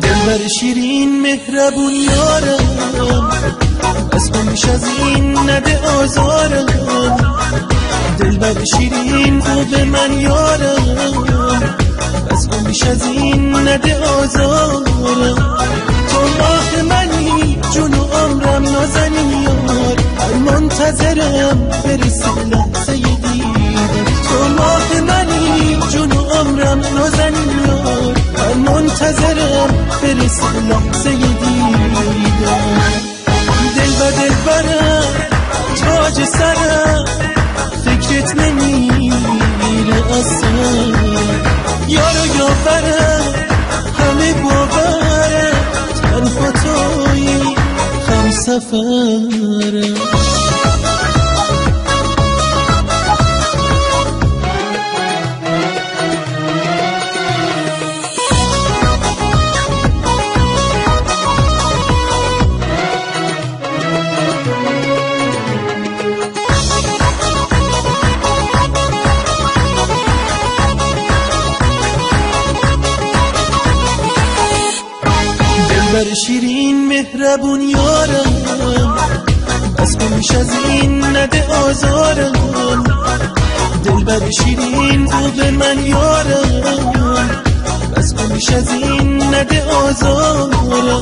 دلبر شیرین مهربون یارم، از همیش از این نده آزارم. دلبر شیرین خوب من یارم، از همیش از این نده آزارم. تو ماه منی جون و عمرم نازنین یار، هر منتظرم برسی لحظه دیدن. تو ماه منی جون و عمرم نازنین یار، هر منتظرم برسی لحظه دیدن. دلبرم تاج سرم، فکرت نمیره اصلا. یار و یاورم همه باورم، تنها تویی هم سفرم. دلبر شیرین مهربون یارم، از همیش از این نده آزارم. دلبر شیرین خوب من یارم، از همیش از این نده آزارم.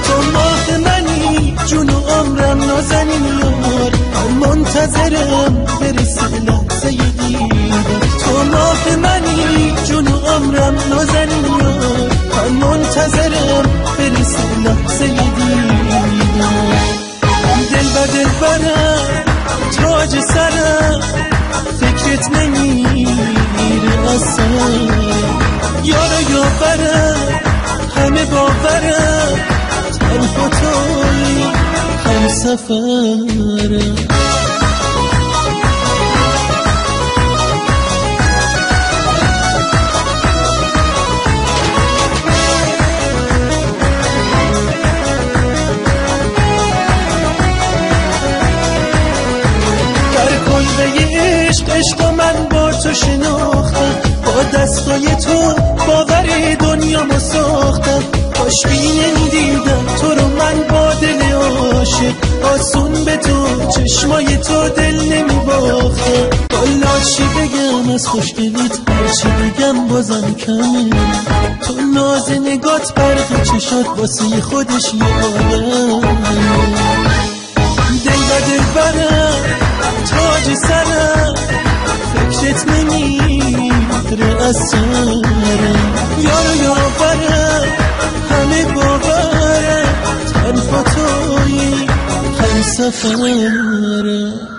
تو ماه منی جون و عمرم نازنین یار، هر منتظرم برسی لحظه دیدن. تو ماه منی جون و عمرم نازنین یار، هر منتظرم برسی لحظه دیدن. دلبرم تاج سرم، فکرت نمیره اصلا. یار و یاورم همه باورم، تنها تویی هم سفرم. عشق من با تو شناختم، با دستای تو باور دنیامو ساختم. کاش نمیدیدم تو رو من با دل عاشق، آسون به تو چشمای تو دل نمیباختم. والا چی بگم از خوشگلیت، هرچی بگم بازم کمه. تو ناز نگات برق چشات واسه خودش یارم. دلبرم تاج سرم، فکرت نمیره اصلا. یار و یاورم همه باورم، تنها تویی هم سفرم.